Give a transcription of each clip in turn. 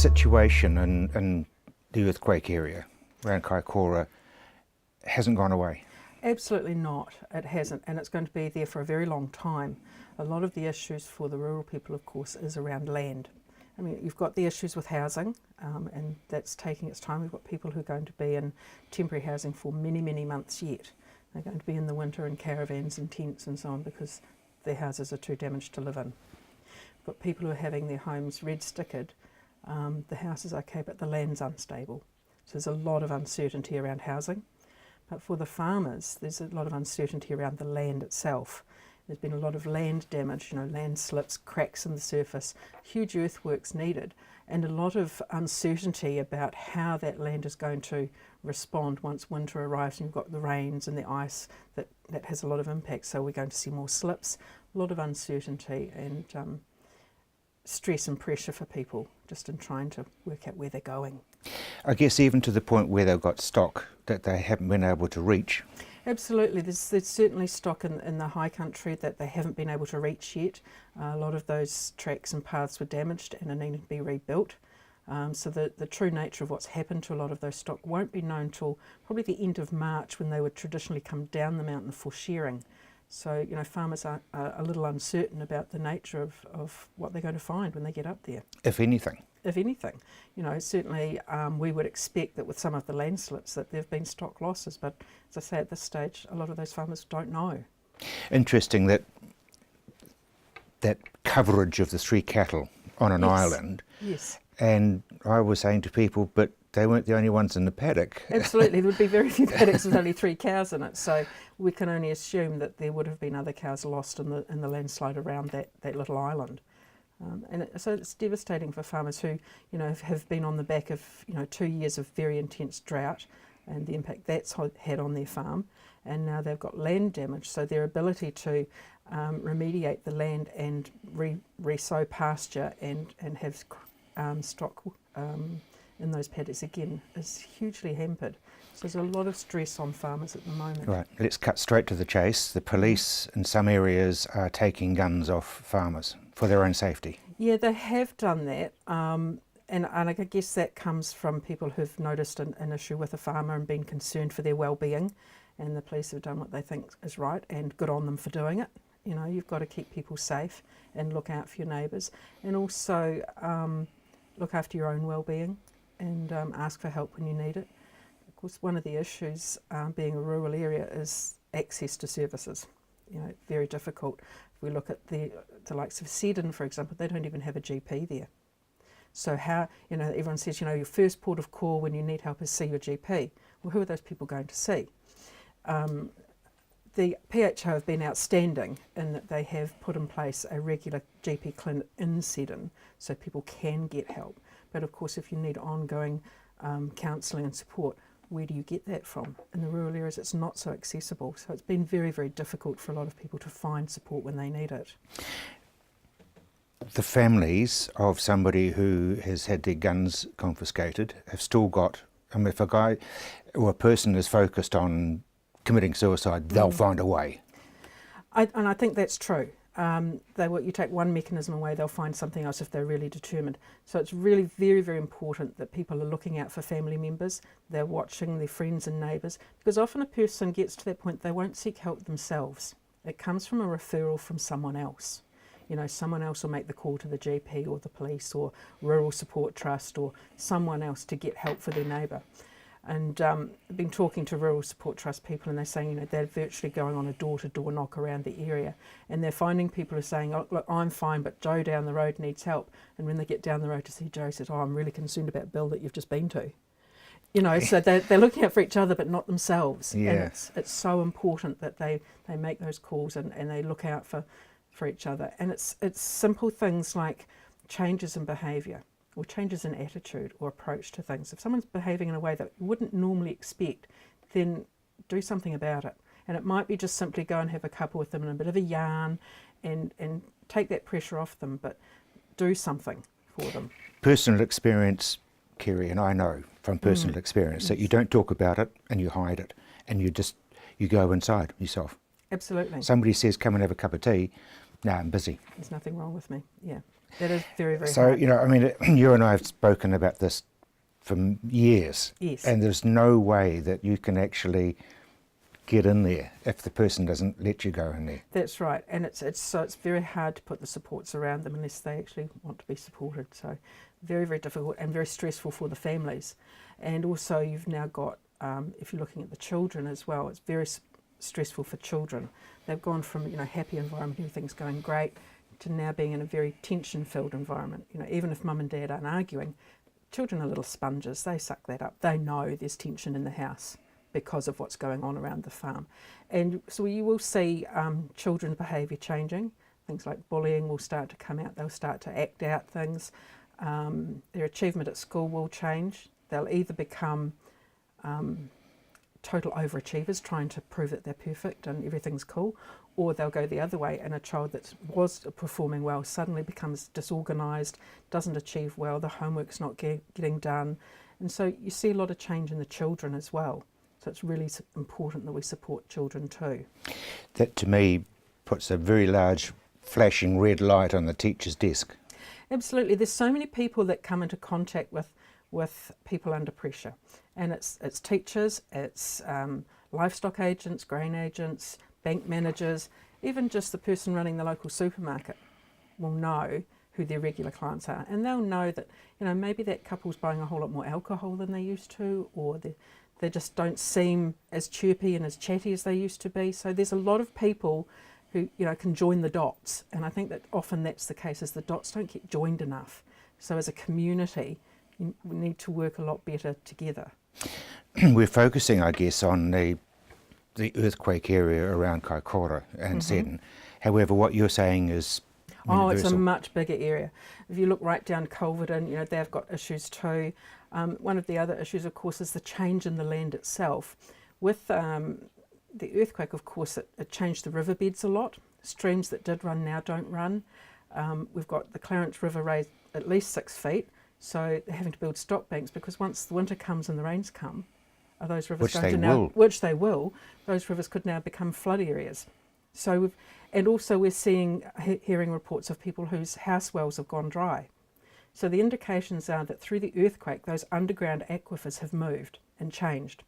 situation in the earthquake area around Kaikoura hasn't gone away? Absolutely not, it hasn't, and it's going to be there for a very long time. A lot of the issues for the rural people, of course, is around land. I mean, you've got the issues with housing, and that's taking its time. We've got people who are going to be in temporary housing for many, many months yet. They're going to be in the winter in caravans and tents and so on because their houses are too damaged to live in. We've got people who are having their homes red stickered. The house is okay, but the land's unstable. So there's a lot of uncertainty around housing. But for the farmers, there's a lot of uncertainty around the land itself. There's been a lot of land damage, landslips, cracks in the surface, huge earthworks needed, and a lot of uncertainty about how that land is going to respond once winter arrives and you've got the rains and the ice. That has a lot of impact. So we're going to see more slips, a lot of uncertainty and stress and pressure for people just in trying to work out where they're going. I guess even to the point where they've got stock that they haven't been able to reach. Absolutely, there's certainly stock in the high country that they haven't been able to reach yet. A lot of those tracks and paths were damaged and are needing to be rebuilt. So the true nature of what's happened to a lot of those stock won't be known till probably the end of March, when they would traditionally come down the mountain for shearing. So, farmers are a little uncertain about the nature of what they're going to find when they get up there. If anything. If anything. Certainly we would expect that with some of the landslips that there have been stock losses, but as I say, at this stage, a lot of those farmers don't know. Interesting that coverage of the three cattle on an island. Yes. And I was saying to people, but they weren't the only ones in the paddock. Absolutely, there would be very few paddocks with only 3 cows in it, so we can only assume that there would have been other cows lost in the landslide around that little island. So it's devastating for farmers who, have been on the back of, 2 years of very intense drought and the impact that's had on their farm, and now they've got land damage, so their ability to remediate the land and re-sow pasture and have stock in those paddocks again is hugely hampered. So there's a lot of stress on farmers at the moment. Right, let's cut straight to the chase. The police in some areas are taking guns off farmers for their own safety. Yeah, they have done that, and I guess that comes from people who've noticed an issue with a farmer and been concerned for their well-being, and the police have done what they think is right, and good on them for doing it. You've got to keep people safe and look out for your neighbours, and also look after your own well-being and ask for help when you need it. Of course, one of the issues being a rural area is access to services. Very difficult. If we look at the likes of Seddon, for example, they don't even have a GP there. So how, everyone says, your first port of call when you need help is see your GP. Well, who are those people going to see? The PHO have been outstanding in that they have put in place a regular GP clinic in Seddon so people can get help. But of course, if you need ongoing counselling and support, where do you get that from? In the rural areas, it's not so accessible. So it's been very, very difficult for a lot of people to find support when they need it. The families of somebody who has had their guns confiscated have still got, if a guy or a person is focused on committing suicide, they'll find a way. And I think that's true. You take one mechanism away, they'll find something else if they're really determined. So it's really very, very important that people are looking out for family members, they're watching their friends and neighbours, because often a person gets to that point they won't seek help themselves. It comes from a referral from someone else. Someone else will make the call to the GP or the police or Rural Support Trust or someone else to get help for their neighbour. And I've been talking to Rural Support Trust people, and they're saying, they're virtually going on a door-to-door knock around the area, and they're finding people who are saying, oh, look, I'm fine, but Joe down the road needs help. And when they get down the road to see Joe, says, oh, I'm really concerned about Bill that you've just been to. So they're looking out for each other, but not themselves. Yeah. And it's so important that they make those calls and they look out for each other. And it's simple things like changes in behaviour, or changes in attitude or approach to things. If someone's behaving in a way that you wouldn't normally expect, then do something about it. And it might be just simply go and have a cuppa with them and a bit of a yarn and take that pressure off them, but do something for them. Personal experience, Kerry, and I know from personal experience that you don't talk about it and you hide it, and you go inside yourself. Absolutely. Somebody says, come and have a cup of tea. No, I'm busy. There's nothing wrong with me, yeah. That is very, very So, hard. you know, I mean, you and I have spoken about this for years. Yes. And there's no way that you can actually get in there if the person doesn't let you go in there. That's right, and it's very hard to put the supports around them unless they actually want to be supported. So very, very difficult and very stressful for the families. And also you've now got, if you're looking at the children as well, it's very stressful for children. They've gone from, you know, happy environment, everything's going great, to now being in a very tension-filled environment. You know, even if mum and dad aren't arguing, children are little sponges, they suck that up. They know there's tension in the house because of what's going on around the farm. And so you will see children's behaviour changing. Things like bullying will start to come out, they'll start to act out things. Their achievement at school will change. They'll either become total overachievers trying to prove that they're perfect and everything's cool, or they'll go the other way and a child that was performing well suddenly becomes disorganised, doesn't achieve well, the homework's not getting done. And so you see a lot of change in the children as well. So it's really important that we support children too. That to me puts a very large flashing red light on the teacher's desk. Absolutely. There's so many people that come into contact with people under pressure. And it's teachers, it's livestock agents, grain agents, bank managers, even just the person running the local supermarket will know who their regular clients are. And they'll know that, you know, maybe that couple's buying a whole lot more alcohol than they used to, or they just don't seem as chirpy and as chatty as they used to be. So there's a lot of people who, you know, can join the dots. And I think that often that's the case, is the dots don't get joined enough. So as a community, we need to work a lot better together. We're focusing, I guess, on the earthquake area around Kaikoura and Seddon. However, what you're saying is universal. Oh, it's a much bigger area. If you look right down Culverden, you know, they've got issues too. One of the other issues, of course, is the change in the land itself. With the earthquake, of course, it changed the riverbeds a lot. Streams that did run now don't run. We've got the Clarence River raised at least 6 feet, so they're having to build stop banks, because once the winter comes and the rains come, are those rivers Which going they to now? will. Which they will. Those rivers could now become flood areas. So, and also we're hearing reports of people whose house wells have gone dry. So the indications are that through the earthquake, those underground aquifers have moved and changed.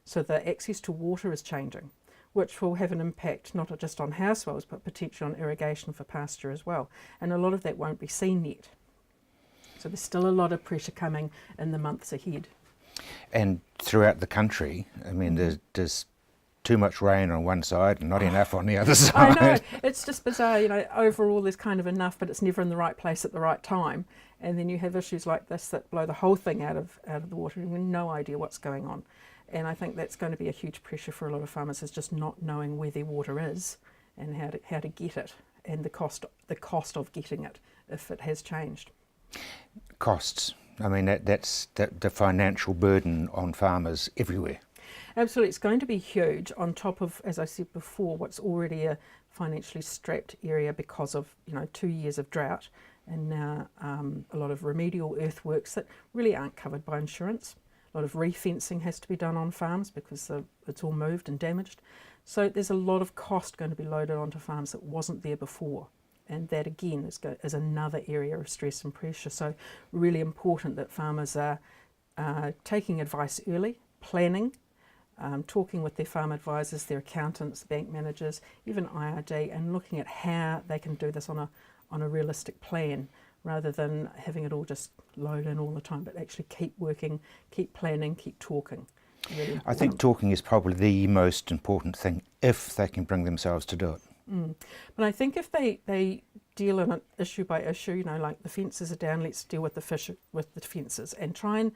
So the access to water is changing, which will have an impact not just on house wells, but potentially on irrigation for pasture as well. And a lot of that won't be seen yet. So there's still a lot of pressure coming in the months ahead. And throughout the country, I mean, there's too much rain on one side and not enough on the other side. I know, it's just bizarre, you know, overall there's kind of enough, but it's never in the right place at the right time. And then you have issues like this that blow the whole thing out of the water, and we have no idea what's going on. And I think that's going to be a huge pressure for a lot of farmers, is just not knowing where their water is and how to get it, and the cost of getting it if it has changed. Costs. I mean, that's the financial burden on farmers everywhere. Absolutely, it's going to be huge on top of, as I said before, what's already a financially strapped area because of, you know, 2 years of drought, and now a lot of remedial earthworks that really aren't covered by insurance. A lot of refencing has to be done on farms because it's all moved and damaged. So there's a lot of cost going to be loaded onto farms that wasn't there before. And that again is another area of stress and pressure. So really important that farmers are taking advice early, planning, talking with their farm advisors, their accountants, bank managers, even IRD, and looking at how they can do this on a realistic plan, rather than having it all just load in all the time, but actually keep working, keep planning, keep talking. Really I think talking is probably the most important thing, if they can bring themselves to do it. But I think if they deal in it issue by issue, you know, like the fences are down, let's deal with the fences, and try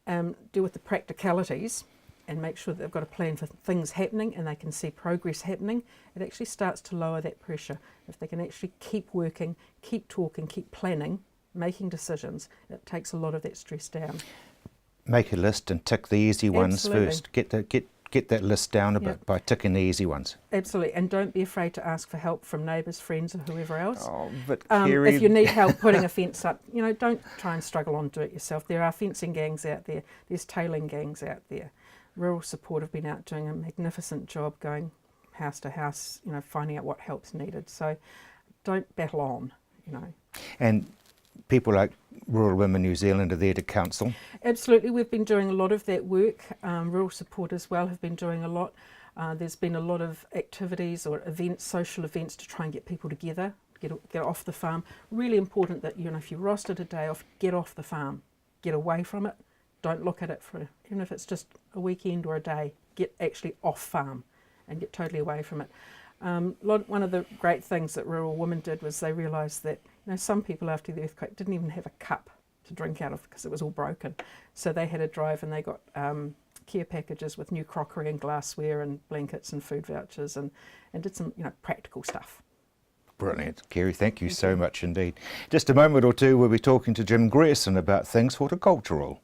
and deal with the practicalities, and make sure that they've got a plan for things happening and they can see progress happening. It actually starts to lower that pressure. If they can actually keep working, keep talking, keep planning, making decisions, it takes a lot of that stress down. Make a list and tick the easy ones Absolutely. first. Get that list down a bit by ticking the easy ones. Absolutely, and don't be afraid to ask for help from neighbours, friends, or whoever else. Oh, but Kerry... If you need help putting a fence up, you know, don't try and struggle on, do it yourself. There are fencing gangs out there. There's tailing gangs out there. Rural Support have been out doing a magnificent job, going house to house, you know, finding out what help's needed. So don't battle on, you know. And people like Rural Women New Zealand are there to counsel. Absolutely, we've been doing a lot of that work. Rural Support as well have been doing a lot. There's been a lot of activities or events, social events, to try and get people together, get off the farm. Really important that, if you rostered a day off, get off the farm, get away from it. Don't look at it for, even if it's just a weekend or a day, get actually off farm and get totally away from it. One of the great things that Rural Women did was they realised that some people after the earthquake didn't even have a cup to drink out of because it was all broken. So they had a drive and they got care packages with new crockery and glassware and blankets and food vouchers and did some practical stuff. Brilliant. Kerry, thank you so much indeed. Just a moment or two, we'll be talking to Jim Grierson about things horticultural.